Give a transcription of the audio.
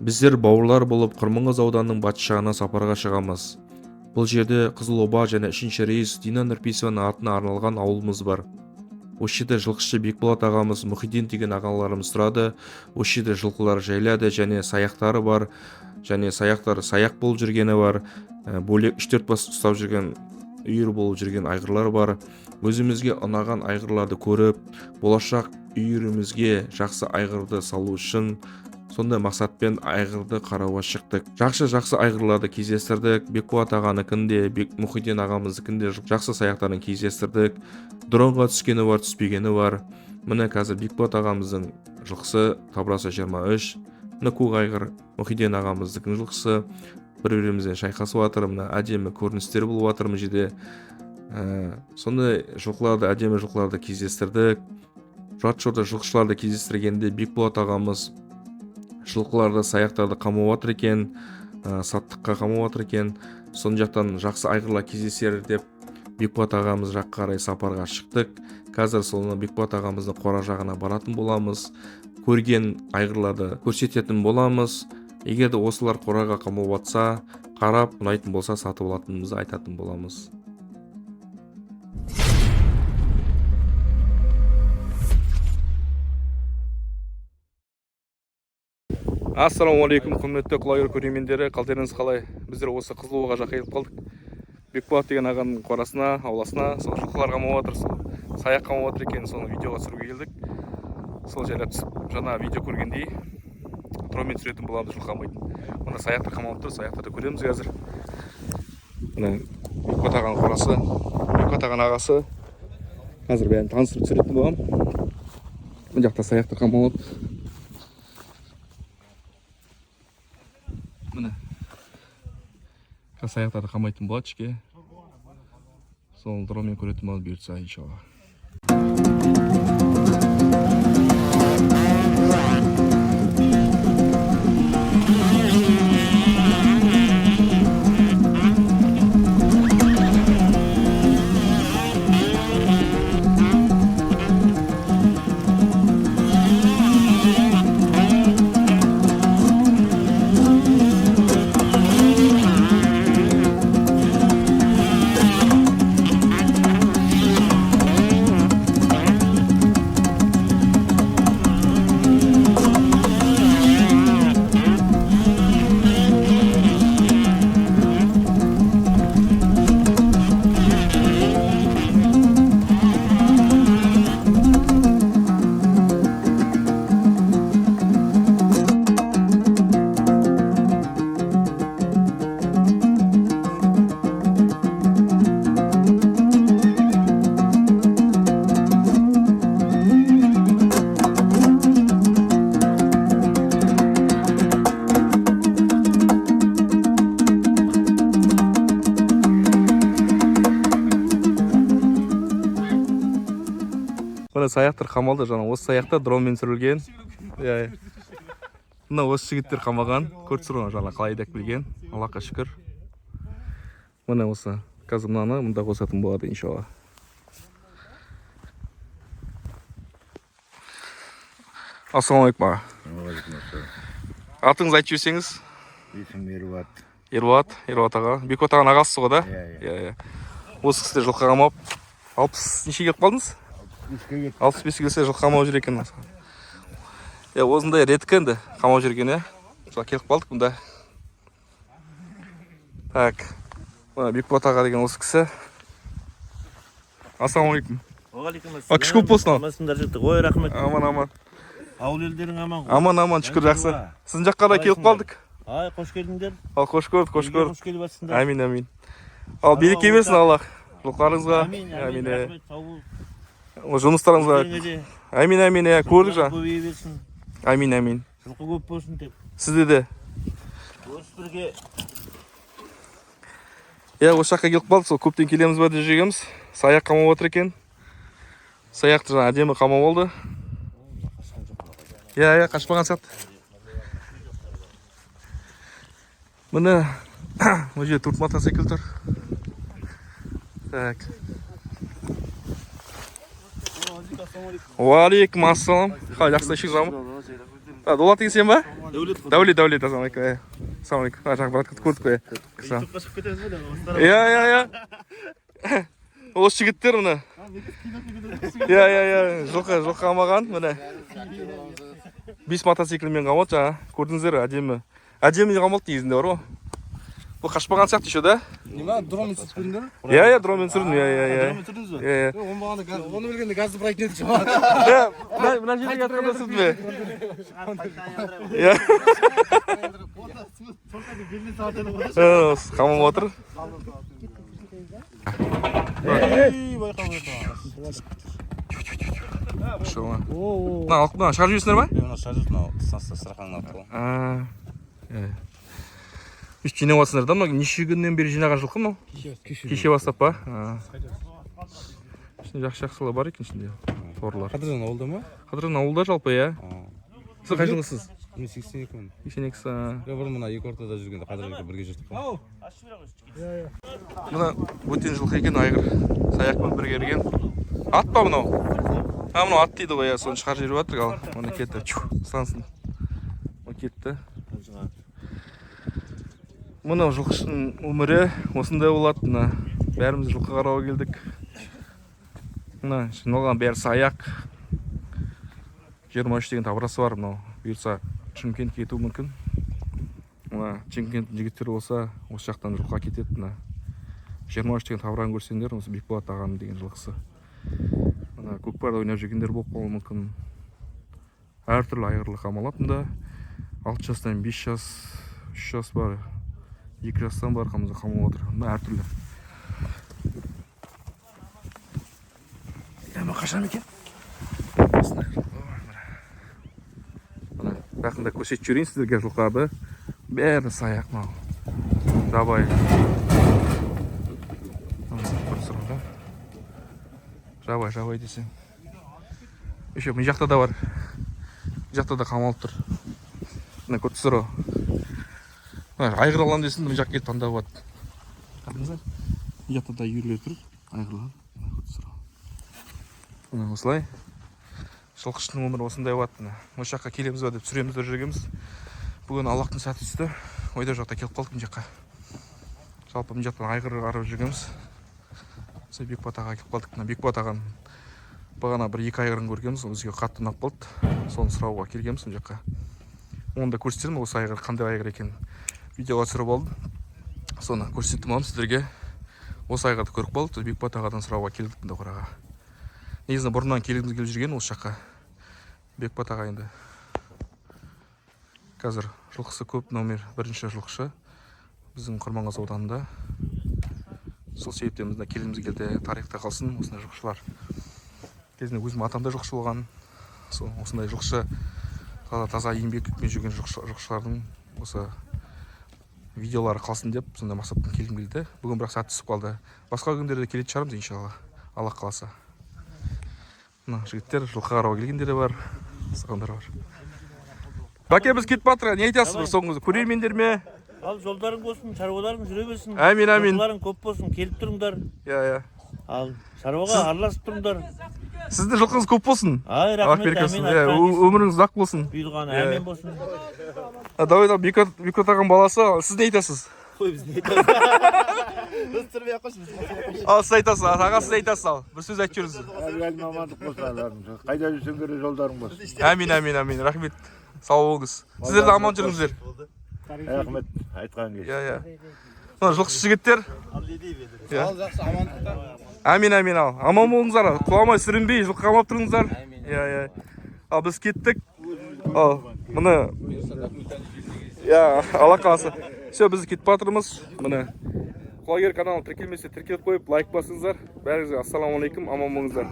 Біздер бауырлар болып Қырмыңыз ауданының батыс жағына сапарға шығамыз. Бұл жерде Қызылоба және 3-ші рейс Дина Нұрпейісованың атына арналған ауылымыз бар. Осы жерде жылқышы Бекболат ағамыз, Мұхидин деген ағаларымыз тұрады. Осы жерде жылқылар жайлады және саяқтары бар. Және саяқтар саяқ болып жүргені бар. Бөлек 3-4 бас ұстап жүрген үйір болып жүрген айғырлар бар. Өзімізге ұнаған айғырларды көріп, болашақ үйірімізге жақсы айғырды салу үшін сондай мақсатпен айғырды қарауға шықтық. Жақсы айғырларды кездестірдік. Бекболат ағаныкінде, Мұхидин ағамыздыкінде жақсы саяқтарын кездестірдік. Дронға түскені бар, түспегені бар. Міне қазір Бекболат ағамыздың жылқысы Табраса 23. Міне көк айғыр Мұхидин ағамыздың жылқысы. Бір-бірімізбен шайқасып жатыр. Міне әдемі көріністер болып жатыр мына жерде. Сондай жылқыларды, әдемі жылқыларды кездестірдік. Жат-жорда жылқышыларды кездестіргенде Бекболат ағамыз жылқыларды, саяқтарды қамап жатыр екен, саттыққа қамап жатыр екен. Соны жақтан жақсы айғырлар кездесер деп Бекболат ағамыз жаққа қарай сапарға шықтық. Қазір соны Бекболат ағамыздың қора жағына баратын боламыз. Көрген айғырларды көрсететін боламыз. Егер де осылар қораға қамап жатса, қарап ұнайтын болса сатып алатынымызды айтатын боламыз. Ассалаумағалейкум, құрметті құлагер көрермендері, қалдарыңыз қалай? Біздер осы Қызылобаға жаққа келіп қалдық. Бекболат деген ағаның қорасына, ауласына, сол жылқылар қамап жатыр, сол саяқ қамап жатыр екен, соны видеоға түсіруге келдік. Сол жайлап түсіп, жаңа видео көргендей дронмен түсіретін боламыз жылқы қамайтын. Мына саяқтар қамап тұр, саяқтарды көреміз қазір. Мына Бекболат ағаның қорасы, Бекболат ағаның ағасы. Қазір бәрін таныстырып түсіретін болам. Мына жақта саяқтар қамап отыр. Міне саяқтарды қамайтын болады ішке. Сол дронмен көретін болады бұйыртса иншалла. Мына саяқтар қамалды, жаңа осы саяқтар дронмен түсірілген. Мына осы жігіттер қамаған, көрсетіп тұрған жаңа қалай айдап келген. Аллахқа шүкір. Мына осы қазір мынаны мұнда қосатын болады иншалла. Ассалаумағалейкум аға. Атыңызды айтып жіберсеңіз? Есім Ербат. Ербат аға. Бекболат ағаның ағасысыз ғой да? Иә. Осы кісілер жылқы қамап 60 неше келіп қалдыңыз? 65 келсе жылқы қамап жүр екен. Осындай реткі енді қамап жүрген, жылқы келіп қалдық мұнда. Так, Бекболат аға деген осы кісі. Ассалаумағалейкум. Уағалейкум. Күш көп болсын. Амансыңдар жігіттер. Ой, рахмет. Аман. Ауыл елдерің аман ғой? Аман, шүкір жақсы. Сіздің жаққа қарай келіп қалдық. Ай, қош келдіңдер. Ал қош көрдік. Қош келіп жатсыңдар. Әмин. Ал береке берсін Аллах. Жылқыларыңызға. Әмин. Рахмет. Жұмыстарыңызға. Әмин. Көрдік жа. Көбейе берсін. Әмин. Жылқы көп болсын деп. Сізде де. Осы бірге. Осы жаққа келіп қалдық. Сол көптен келеміз ба деп жүргенбіз. Саяқ қамап отыр екен. Саяқты жаңа әдемі қамап болды. Қашпаған сияқты. Міне бұл жерде төрт мотоцикл тұр. Так. Уағалейкум ассалам. Жақсы ішіңіз ама? Дулат деген сен ба? Дәулет қой. Дәулет, ассалаумағалейкум. Ассалаумағалейкум. Жаңа брат көрдік қой. Ютубқа шығып кетеміз бе? Иә. Осы жігіттер мына. Иә. Жылқы қамаған міне. 5 мотоциклмен қамалды жаңа. Көрдіңіздер әдемі. Әдемі қамалды негізінде бар ғой. Бұл қашпаған сияқты еще да? Неме, дронмен түсіп көрдіңдер? Иә, дронмен түсірдім. Иә. Тұрдыңыз ба? Иә. Оны білгенде газды проектін еді шығар. Мына жерге атқанда түсірдім бе? Иә. Қамам отыр. Мына шығарып жүресіңдер ма? Мына шаржып мынау станция сырақаңын арқылы. Үш жинап жатсыңдар да, мына неше күннен бері жинаған жылқы мынау? Кеше бастап па? Ішінде жақсы бар екен ішінде. Торлар. Қадыржан ауылда ма? Қадыржан ауылда жалпы, иә. Сіз қай жылғысыз? Мен 82-мін. 82. Бұрын мына екі ортада жүргенде Қадыржанға бірге жүрдік қой. Мына бөтен жылқы екен, айғыр. Саяқпен бірге ерген. Ат па мынау? Мынау ат дейді ғой, соны шығарып жіберіп жатыр. Ал, мына кетті. Стансын. Мына кетті. Мынау жылқышының өмірі осындай болады. Мына бәріміз жылқы қарауға келдік. Мына жиналған бәрі саяқ. 23 деген табырасы бар мынау. Бұйырса Шымкентке кетуі мүмкін. Мына Шымкенттің жігіттері болса, осы жақтан жылқыға кетеді. Мына 23 деген табыраны көрсеңдер, осы Бекболат ағаның деген жылқысы. Мына көкпарда ойнап жүргендер болып қалуы мүмкін. Әртүрлі айғырлы қамалады мында. 6 жастан 5 жас, 3 жас бар. 2 жастан бар қамалып отыр. Мына әртүрлі. Мына қашан екен? Мына жақында көрсетіп жіберейін сіздерге жылқыларды. Бәрі саяқ мынау. Жабай. Жабай десең. Еще мына жақта да бар. Мына жақта да қамалып тұр. Мына көрдіңіздер ғой. Айғыр алам десін, мына жаққа келіп таңдап алады. Қараңыздар. Мына жақта да үйірлер тұр. Айғырлар. Мына осылай. Жылқышының өмірі осындай болады. Осы жаққа келеміз ба деп сүреміз жүргенбіз. Бүгін Аллахтың сәті түсті. Ойда жақта келіп қалдық мына жаққа. Жалпы мына жақтан айғыр қарап жүргенбіз. Сол Бекболат ағаға келіп қалдық. Мына Бекболат ағаның бағана бір 2 айғырын көргенбіз. Бізге қатты ұнап қалды. Соны сұрауға келгенбіз мына жаққа. Оны да көрсетемін, осы айғыр қандай айғыр екенін видеоға түсіріп алдым. Соны көрсеттім сіздерге. Осы айғырды көріп қалдық. Бекболат ағадан сұрауға келдік мында қораға. Негізінде бұрыннан келгіміз келіп жүрген осы жаққа. Бекболат аға енді қазір жылқысы көп, номер 1-ші жылқышы біздің Құрманғазы ауданында. Сол себептен біздің келгіміз келді, тарихта қалсын осындай жылқышылар. Кезінде өзім атамда жылқышы болған. Осындай жылқышы таза еңбекпен жүрген жылқышылардың осы видеолары қалсын деп сондай мақсатпен келгім келді. Бүгін бірақ сәт түсіп қалды. Басқа күндерде келетін шығармыз иншалла, Алла қаласа. Мына жігіттер жылқы қарауға келгендері бар, сағандар бар. Бәке, біз кетіп батырға не айтасыз бір соңыңызды? Көрермендер ме? Ал жолдарың болсын, шаруаларың жүре берсін. Әмин. Жолдарың көп болсын, келіп тұрыңдар. Иә. Ал шаруаға араласып тұрыңдар. Сіздің жылқыңыз көп болсын. Ай, рахмет, әмин. Өміріңіз ұзақ болсын. Бұйырғаны әмин болсын. Давай, Бекболат ағаның баласы, сіз не айтасыз? Қой, біз не айтамыз? Біз тұрмай қойсын. Ал, сіз айтасыз, аға сіз айтасыз, ал. Бір сөз айтып жүріңіз. Әлі мамандық болса аларың. Қайда жүрсеңдер жолдарың болсын. Әмин. Рахмет. Сау болыңыз. Сіздер де аман жүріңіздер. Рахмет, айтқан кез. Иә. Мына жылқышы жігіттер. Ал жақсы амандықта. Әмин, ал. Аман болыңыздар. Құламай сүрінбей жылқы қамап тұрыңыздар. Иә. Ал біз кеттік. Ал, мына. Иә, Алла қаласа. Все, біз кетіп батырмыз. Мына. Құлагер каналына тіркелмесе тіркеліп қойып, лайк басыңыздар. Бәріңізге ассаламу алейкум, аман болыңыздар.